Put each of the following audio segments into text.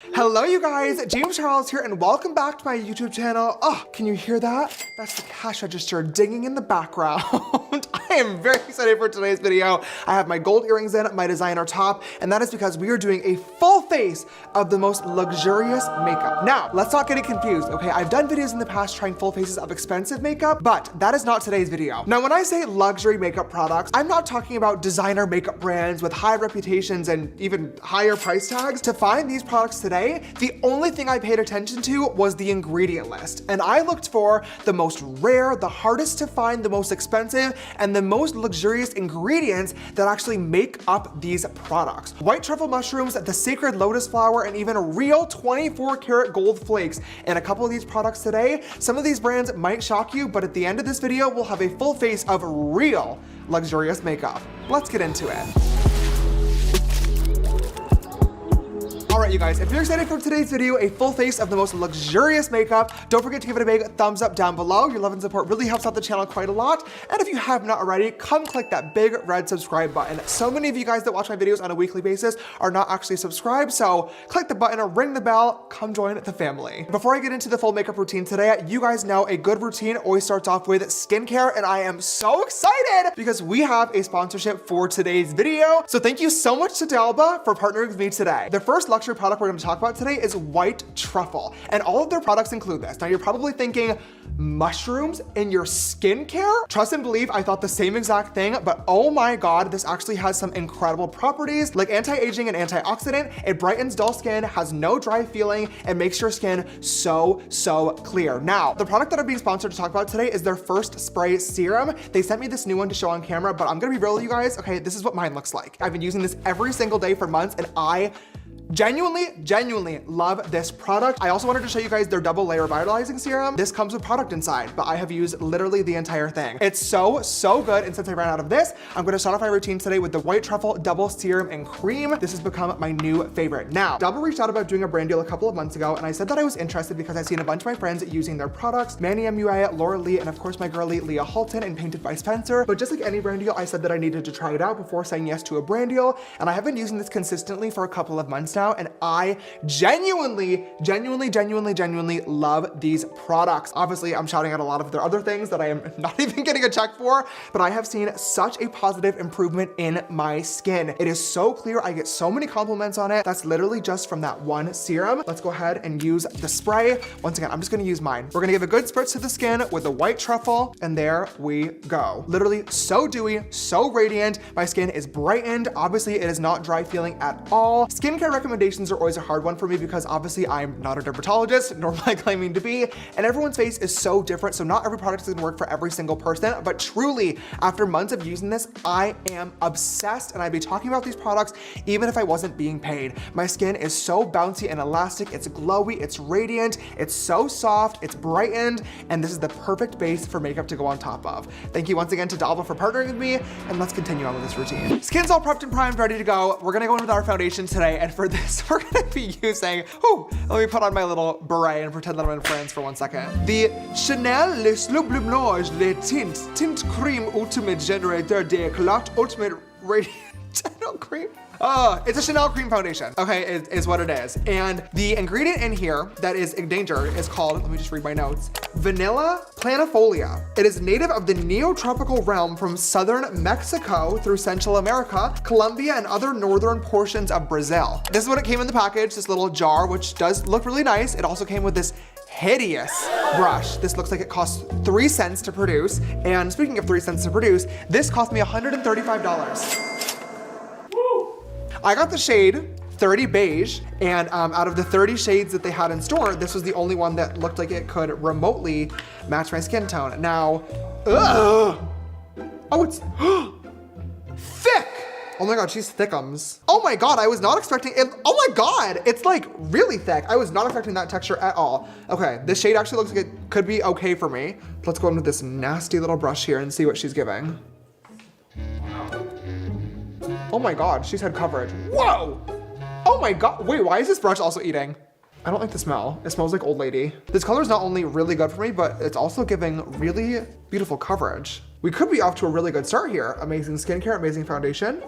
Hello you guys, James Charles here and welcome back to my YouTube channel. Oh, can you hear that? That's the cash register dinging in the background. I am very excited for today's video. I have my gold earrings in, my designer top, and that is because we are doing a full face of the most luxurious makeup. Now, let's not get it confused, okay? I've done videos in the past trying full faces of expensive makeup, but that is not today's video. Now, when I say luxury makeup products, I'm not talking about designer makeup brands with high reputations and even higher price tags. To find these products today, the only thing I paid attention to was the ingredient list. And I looked for the most rare, the hardest to find, the most expensive, and the most luxurious ingredients that actually make up these products. White truffle mushrooms, the sacred lotus flower, and even real 24 karat gold flakes in a couple of these products today. Some of these brands might shock you, but at the end of this video, we'll have a full face of real luxurious makeup. Let's get into it. All right, you guys, if you're excited for today's video, a full face of the most luxurious makeup, don't forget to give it a big thumbs up down below. Your love and support really helps out the channel quite a lot. And if you have not already, come click that big red subscribe button. So many of you guys that watch my videos on a weekly basis are not actually subscribed, so click the button or ring the bell, come join the family. Before I get into the full makeup routine today, you guys know a good routine always starts off with skincare, and I am so excited because we have a sponsorship for today's video. So thank you so much to D'Alba for partnering with me today. The first luxury product we're going to talk about today is white truffle, and all of their products include this. Now you're probably thinking, mushrooms in your skincare? Trust and believe, I thought the same exact thing, but oh my god, this actually has some incredible properties like anti-aging and antioxidant. It brightens dull skin, has no dry feeling, and makes your skin so clear. Now, the product that I'm being sponsored to talk about today is their first spray serum. They sent me this new one to show on camera, but I'm gonna be real with you guys. Okay, this is what mine looks like. I've been using this every single day for months, and I genuinely love this product. I also wanted to show you guys their double layer vitalizing serum. This comes with product inside, but I have used literally the entire thing. It's so good, and since I ran out of this, I'm gonna start off my routine today with the white truffle double serum and cream. This has become my new favorite. Now, D'Alba reached out about doing a brand deal a couple of months ago, and I said that I was interested because I've seen a bunch of my friends using their products, Manny MUA, Laura Lee, and of course my girlie Leah Halton in Painted by Spencer. But just like any brand deal, I said that I needed to try it out before saying yes to a brand deal, and I have been using this consistently for a couple of months now, and I genuinely love these products. Obviously, I'm shouting out a lot of their other things that I am not even getting a check for, but I have seen such a positive improvement in my skin. It is so clear. I get so many compliments on it. That's literally just from that one serum. Let's go ahead and use the spray. Once again, I'm just gonna use mine. We're gonna give a good spritz to the skin with the white truffle, and there we go. Literally so dewy, so radiant. My skin is brightened. Obviously, it is not dry feeling at all. Skincare recommendations are always a hard one for me because obviously I'm not a dermatologist, nor am I claiming to be, and everyone's face is so different, so not every product is gonna work for every single person, but truly, after months of using this, I am obsessed, and I'd be talking about these products even if I wasn't being paid. My skin is so bouncy and elastic, it's glowy, it's radiant, it's so soft, it's brightened, and this is the perfect base for makeup to go on top of. Thank you once again to D'Alba for partnering with me, and let's continue on with this routine. Skin's all prepped and primed, ready to go. We're gonna go in with our foundation today, and for this, we're gonna be using, let me put on my little beret and pretend that I'm in France for 1 second. The Chanel Les Blanche Le Tint Cream Ultimate Generator d'Eclat Ultimate Radiant Gel Cream. It's a Chanel cream foundation. Okay, is what it is. And the ingredient in here that is in danger is called, let me just read my notes, Vanilla planifolia. It is native of the neotropical realm from southern Mexico through Central America, Colombia, and other northern portions of Brazil. This is what it came in the package, this little jar, which does look really nice. It also came with this hideous brush. This looks like it costs 3 cents to produce. And speaking of 3 cents to produce, this cost me $135. I got the shade 30 beige, and out of the 30 shades that they had in store, this was the only one that looked like it could remotely match my skin tone. Now, oh, it's thick. Oh my god, she's thickums. Oh my god, I was not expecting it. Oh my god, it's like really thick. I was not expecting that texture at all. Okay, this shade actually looks like it could be okay for me. Let's go in with this nasty little brush here and see what she's giving. Oh my god, she's had coverage. Whoa! Oh my god, wait, why is this brush also eating? I don't like the smell. It smells like old lady. This color is not only really good for me, but it's also giving really beautiful coverage. We could be off to a really good start here. Amazing skincare, amazing foundation.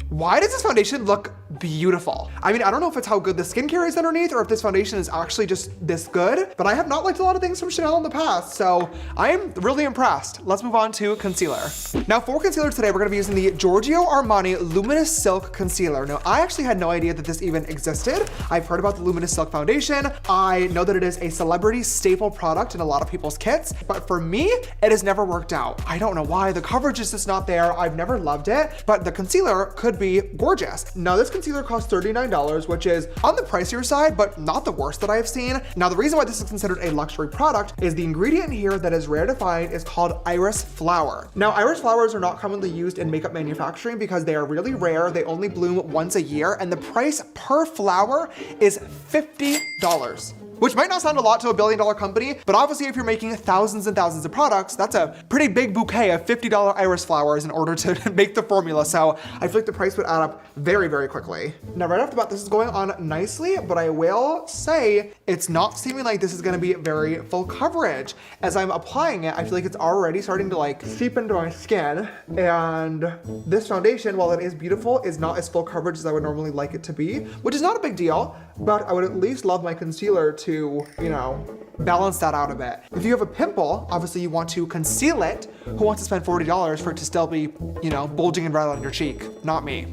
Why does this foundation look beautiful. I mean, I don't know if it's how good the skincare is underneath or if this foundation is actually just this good, but I have not liked a lot of things from Chanel in the past, so I am really impressed. Let's move on to concealer. Now for concealer today, we're gonna be using the Giorgio Armani Luminous Silk Concealer. Now, I actually had no idea that this even existed. I've heard about the Luminous Silk Foundation. I know that it is a celebrity staple product in a lot of people's kits, but for me, it has never worked out. I don't know why. The coverage is just not there. I've never loved it, but the concealer could be gorgeous. Now, this concealer costs $39, which is on the pricier side, but not the worst that I've seen. Now, the reason why this is considered a luxury product is the ingredient here that is rare to find is called iris flower. Now, iris flowers are not commonly used in makeup manufacturing because they are really rare. They only bloom once a year, and the price per flower is $50. Which might not sound a lot to a billion-dollar company, but obviously if you're making thousands and thousands of products, that's a pretty big bouquet of $50 iris flowers in order to make the formula. So I feel like the price would add up very, very quickly. Now right off the bat, this is going on nicely, but I will say it's not seeming like this is gonna be very full coverage. As I'm applying it, I feel like it's already starting to like seep into my skin. And this foundation, while it is beautiful, is not as full coverage as I would normally like it to be, which is not a big deal, but I would at least love my concealer to, you know, balance that out a bit. If you have a pimple, obviously you want to conceal it. Who wants to spend $40 for it to still be, you know, bulging and red on your cheek? Not me.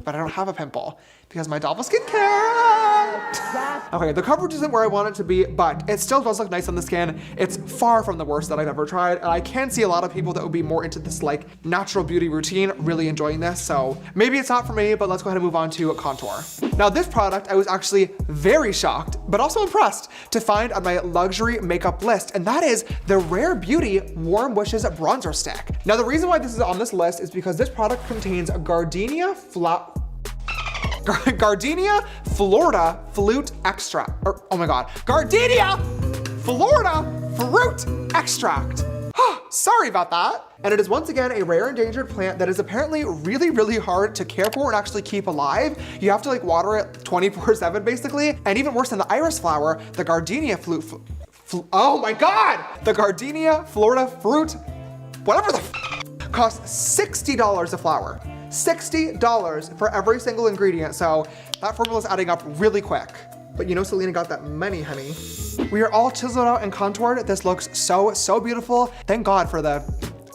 But I don't have a pimple because my Doppel skincare. Okay, the coverage isn't where I want it to be, but it still does look nice on the skin. It's far from the worst that I've ever tried, and I can see a lot of people that would be more into this like natural beauty routine really enjoying this, so maybe it's not for me, but let's go ahead and move on to contour. Now this product, I was actually very shocked, but also impressed to find on my luxury makeup list, and that is the Rare Beauty Warm Wishes Bronzer Stick. Now the reason why this is on this list is because this product contains Gardenia Florida Flute Extract. Oh my God, Gardenia Florida Fruit Extract. Sorry about that. And it is once again a rare endangered plant that is apparently really, really hard to care for and actually keep alive. You have to like water it 24/7 basically. And even worse than the iris flower, the Gardenia oh my God! The Gardenia Florida Fruit, whatever the costs $60 a flower. $60 for every single ingredient. So that formula is adding up really quick. But you know Selena got that money, honey. We are all chiseled out and contoured. This looks so, so beautiful. Thank God for the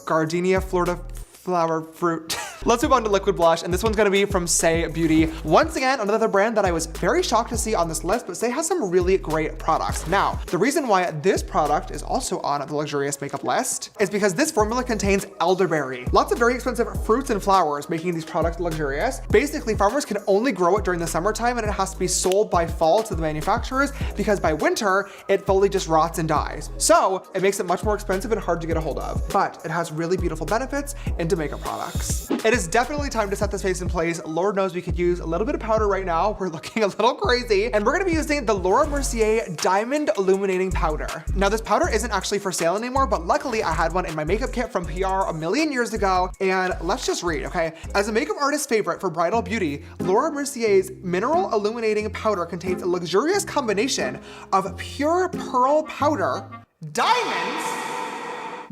Gardenia Florida Flower Fruit. Let's move on to liquid blush, and this one's gonna be from Saie Beauty. Once again, another brand that I was very shocked to see on this list, but Saie has some really great products. Now, the reason why this product is also on the luxurious makeup list is because this formula contains elderberry. Lots of very expensive fruits and flowers making these products luxurious. Basically, farmers can only grow it during the summertime, and it has to be sold by fall to the manufacturers because by winter, it fully just rots and dies. So it makes it much more expensive and hard to get a hold of, but it has really beautiful benefits into makeup products. It is definitely time to set this face in place. Lord knows we could use a little bit of powder right now. We're looking a little crazy. And we're gonna be using the Laura Mercier Diamond Illuminating Powder. Now this powder isn't actually for sale anymore, but luckily I had one in my makeup kit from PR a million years ago. And let's just read, okay? As a makeup artist favorite for bridal beauty, Laura Mercier's Mineral Illuminating Powder contains a luxurious combination of pure pearl powder, diamonds,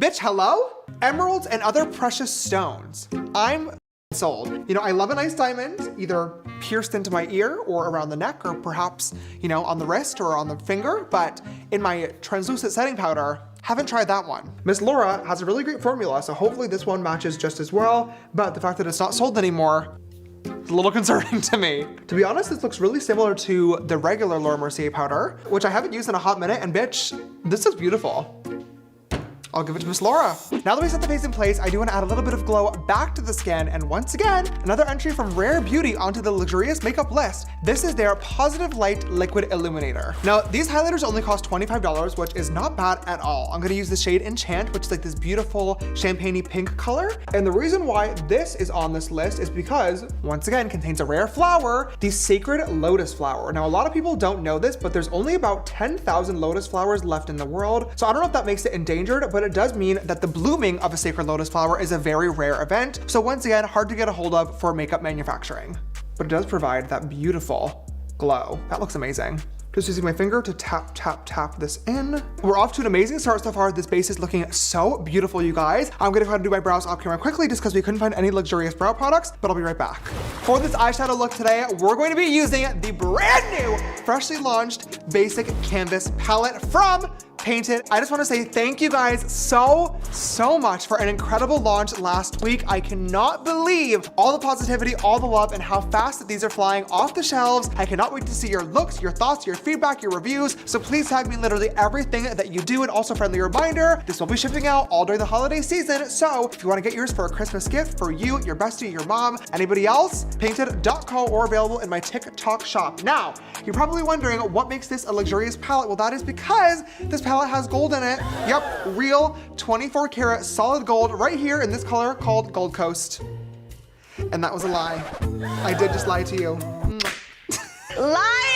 bitch, hello? Emeralds and other precious stones. I'm sold. You know, I love a nice diamond, either pierced into my ear or around the neck or perhaps, you know, on the wrist or on the finger, but in my translucent setting powder, haven't tried that one. Miss Laura has a really great formula, so hopefully this one matches just as well, but the fact that it's not sold anymore, it's a little concerning to me. To be honest, this looks really similar to the regular Laura Mercier powder, which I haven't used in a hot minute, and bitch, this is beautiful. I'll give it to Miss Laura. Now that we set the face in place, I do want to add a little bit of glow back to the skin. And once again, another entry from Rare Beauty onto the luxurious makeup list. This is their Positive Light Liquid Illuminator. Now, these highlighters only cost $25, which is not bad at all. I'm gonna use the shade Enchant, which is like this beautiful champagne-y pink color. And the reason why this is on this list is because, once again, contains a rare flower, the Sacred Lotus Flower. Now, a lot of people don't know this, but there's only about 10,000 lotus flowers left in the world. So I don't know if that makes it endangered, but it does mean that the blooming of a sacred lotus flower is a very rare event. So once again, hard to get a hold of for makeup manufacturing, but it does provide that beautiful glow. That looks amazing. Just using my finger to tap, tap, tap this in. We're off to an amazing start so far. This base is looking so beautiful, you guys. I'm gonna go ahead and do my brows off camera quickly just because we couldn't find any luxurious brow products, but I'll be right back. For this eyeshadow look today, we're going to be using the brand new, freshly launched Basic Canvas palette from Painted. I just want to say thank you guys so much for an incredible launch last week. I cannot believe all the positivity, all the love, and how fast that these are flying off the shelves. I cannot wait to see your looks, your thoughts, your feedback, your reviews. So please tag me in literally everything that you do. And also, friendly reminder, this will be shipping out all during the holiday season. So if you want to get yours for a Christmas gift for you, your bestie, your mom, anybody else, painted.co or available in my TikTok shop. Now, you're probably wondering what makes this a luxurious palette. Well, that is because this palette has gold in it. Yep, real 24 karat solid gold right here in this color called Gold Coast. And that was a lie. I did just lie to you. Liar!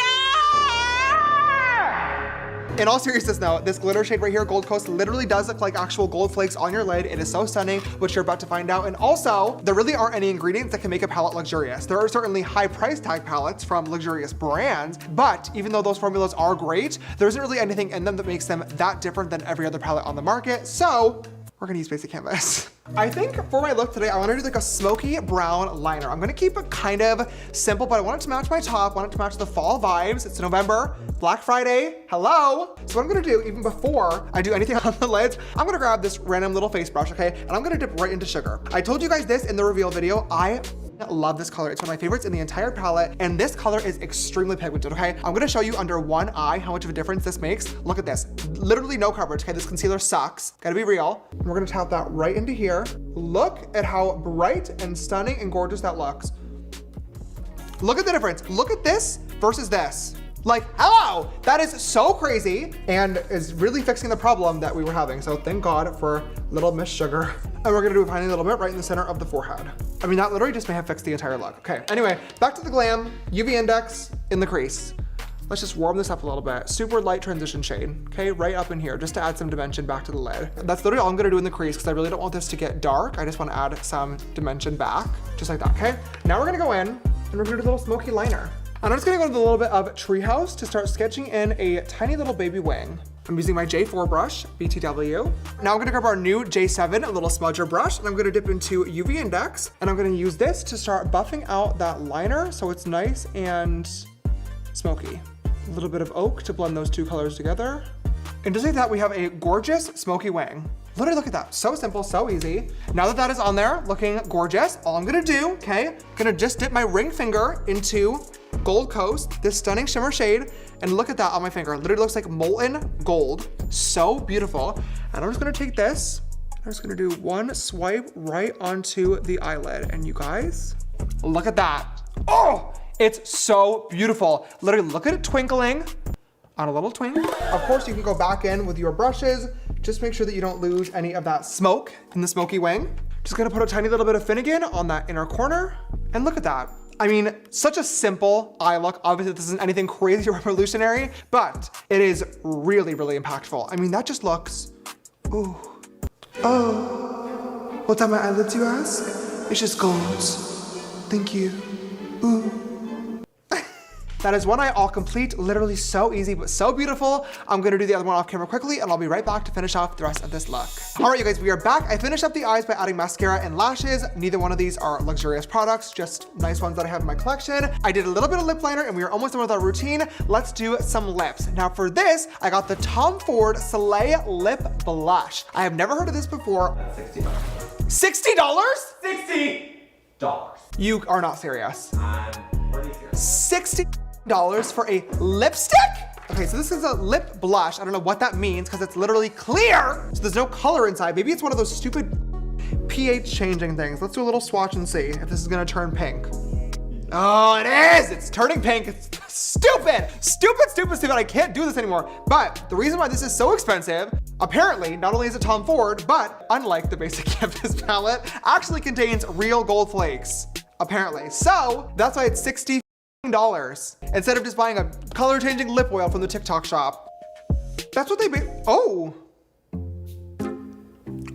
In all seriousness though, this glitter shade right here, Gold Coast, literally does look like actual gold flakes on your lid. It is so stunning, which you're about to find out. And also, there really aren't any ingredients that can make a palette luxurious. There are certainly high price tag palettes from luxurious brands, but even though those formulas are great, there isn't really anything in them that makes them that different than every other palette on the market. So we're gonna use Basic Canvas. I think for my look today, I wanna do like a smoky brown liner. I'm gonna keep it kind of simple, but I want it to match my top, want it to match the fall vibes. It's November, Black Friday, hello. So what I'm gonna do, even before I do anything on the lids, I'm gonna grab this random little face brush, okay? And I'm gonna dip right into sugar. I told you guys this in the reveal video. I love this color. It's one of my favorites in the entire palette, and this color is extremely pigmented, okay? I'm gonna show you under one eye how much of a difference this makes. Look at this. Literally no coverage, okay? This concealer sucks. Gotta be real. And we're gonna tap that right into here. Look at how bright and stunning and gorgeous that looks. Look at the difference. Look at this versus this. Like, hello, that is so crazy and is really fixing the problem that we were having. So thank God for little Miss Sugar. And we're gonna do a tiny little bit right in the center of the forehead. I mean, that literally just may have fixed the entire look. Okay, anyway, back to the glam, UV index in the crease. Let's just warm this up a little bit. Super light transition shade, okay? Right up in here, just to add some dimension back to the lid. That's literally all I'm gonna do in the crease because I really don't want this to get dark. I just wanna add some dimension back, just like that, okay? Now we're gonna go in and we're gonna do a little smoky liner. And I'm just gonna go with a little bit of Treehouse to start sketching in a tiny little baby wing. I'm using my J4 brush, BTW. Now I'm gonna grab our new J7, a little smudger brush, and I'm gonna dip into UV index, and I'm gonna use this to start buffing out that liner so it's nice and smoky. A little bit of oak to blend those two colors together. And just like that, we have a gorgeous smoky wing. Literally look at that, so simple, so easy. Now that that is on there, looking gorgeous, all I'm gonna do, okay, gonna just dip my ring finger into Gold Coast, this stunning shimmer shade, and look at that on my finger. It literally looks like molten gold, so beautiful. And I'm just gonna take this, I'm just gonna do one swipe right onto the eyelid. And you guys, look at that. Oh, it's so beautiful. Literally look at it twinkling on a little twink. Of course, you can go back in with your brushes. Just make sure that you don't lose any of that smoke in the smoky wing. Just gonna put a tiny little bit of Finnegan on that inner corner. And look at that. I mean, such a simple eye look. Obviously, this isn't anything crazy or revolutionary, but it is really, really impactful. I mean, that just looks, ooh. Oh, what's on my eyelids, you ask? It's just gold. Thank you. Ooh. That is one eye all complete, literally so easy, but so beautiful. I'm gonna do the other one off camera quickly and I'll be right back to finish off the rest of this look. All right, you guys, we are back. I finished up the eyes by adding mascara and lashes. Neither one of these are luxurious products, just nice ones that I have in my collection. I did a little bit of lip liner and we are almost done with our routine. Let's do some lips. Now for this, I got the Tom Ford Soleil Lip Blush. I have never heard of this before. That's $60. $60? $60. You are not serious. I'm pretty serious. $60 for a lipstick? Okay, so this is a lip blush. I don't know what that means because it's literally clear. So there's no color inside. Maybe it's one of those stupid pH changing things. Let's do a little swatch and see if this is gonna turn pink. Oh, it is! It's turning pink. It's stupid! Stupid, stupid, stupid. I can't do this anymore. But the reason why this is so expensive, apparently, not only is it Tom Ford, but unlike the Basic Canvas palette, actually contains real gold flakes, apparently. So that's why it's $60 instead of just buying a color changing lip oil from the TikTok shop. That's what they oh.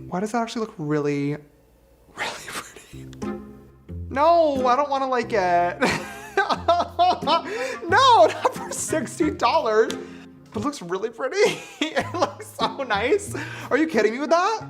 Why does that actually look really, really pretty? No, I don't want to like it. No, not for $60. But it looks really pretty. It looks so nice. Are you kidding me with that?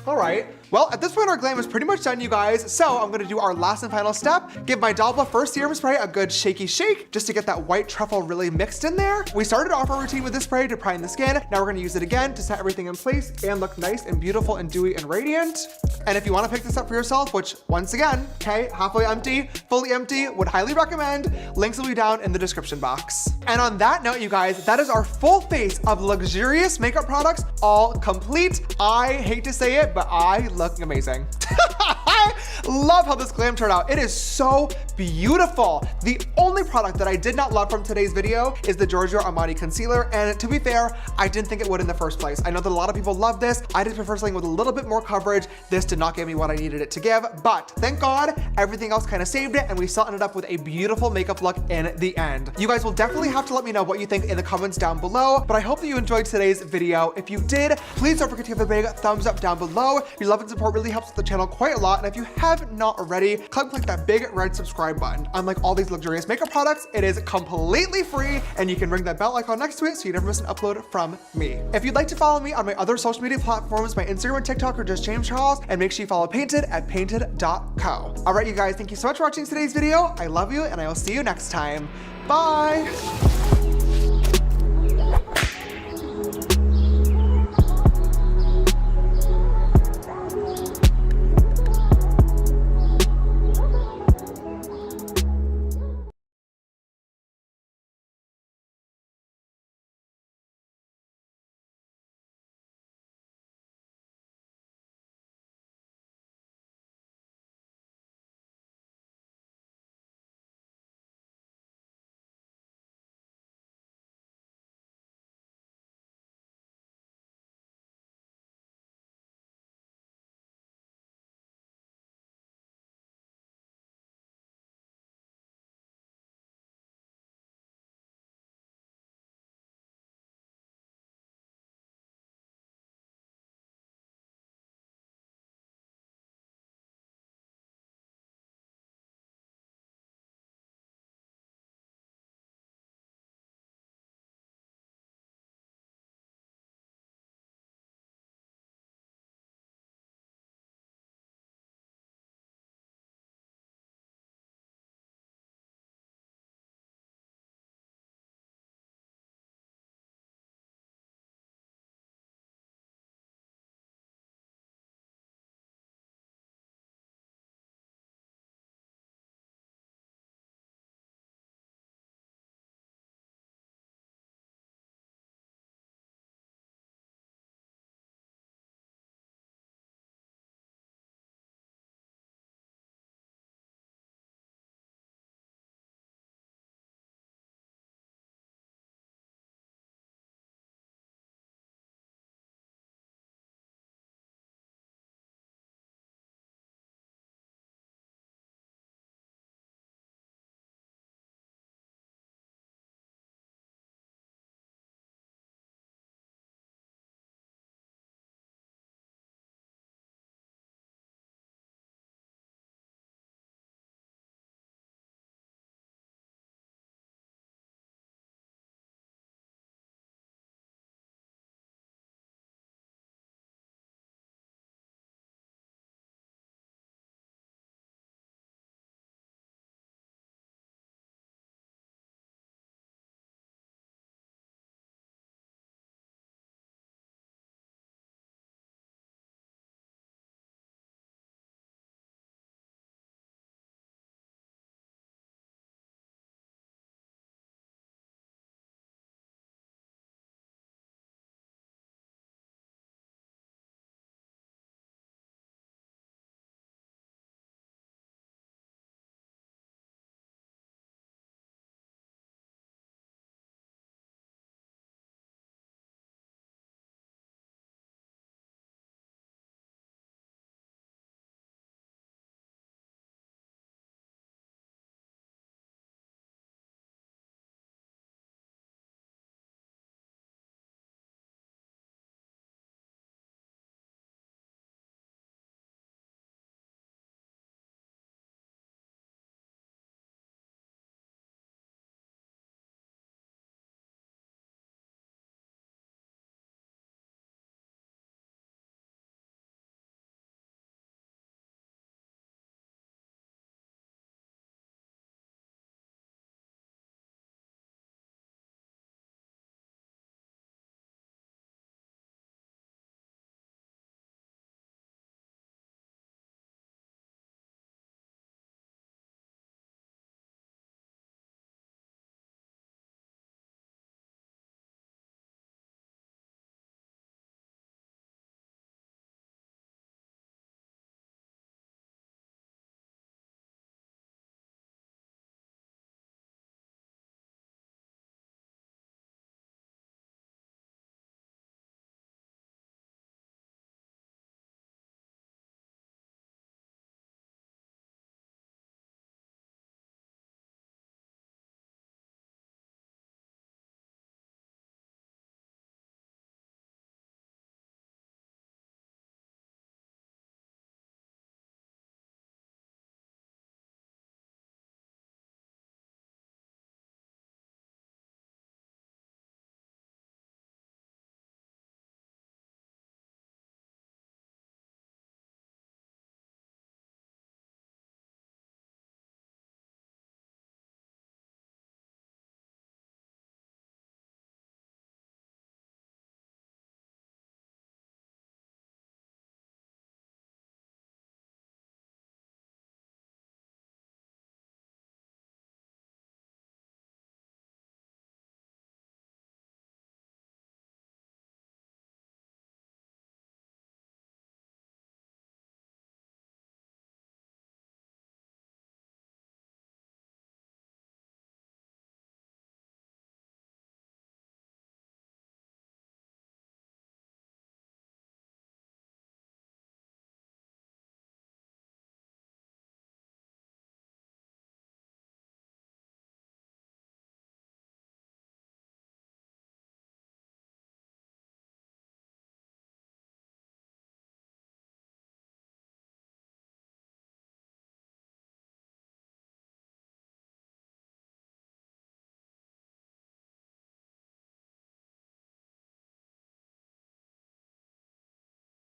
All right. Well, at this point, our glam is pretty much done, you guys. So I'm gonna do our last and final step. Give my Double Bluff First Serum Spray a good shaky shake, just to get that white truffle really mixed in there. We started off our routine with this spray to prime the skin. Now we're gonna use it again to set everything in place and look nice and beautiful and dewy and radiant. And if you wanna pick this up for yourself, which once again, okay, halfway empty, fully empty, would highly recommend. Links will be down in the description box. And on that note, you guys, that is our full face of luxurious makeup products, all complete. I hate to say it, but I look amazing. I love how this glam turned out. It is so beautiful. The only product that I did not love from today's video is the Giorgio Armani concealer. And to be fair, I didn't think it would in the first place. I know that a lot of people love this. I did prefer something with a little bit more coverage. This did not give me what I needed it to give, but thank God everything else kind of saved it, and we still ended up with a beautiful makeup look in the end. You guys will definitely have to let me know what you think in the comments down below, but I hope that you enjoyed today's video. If you did, please don't forget to give a big thumbs up down below. Your love and support really helps the channel quite a lot, and if you have not already, click that big red subscribe button. Unlike all these luxurious makeup products, it is completely free, and you can ring that bell icon next to it so you never miss an upload from me. If you'd like to follow me on my other social media platforms, my Instagram and TikTok are just James Charles, and make sure you follow Painted at painted.co. All right, you guys, thank you so much for watching today's video. I love you, and I will see you next time. Bye.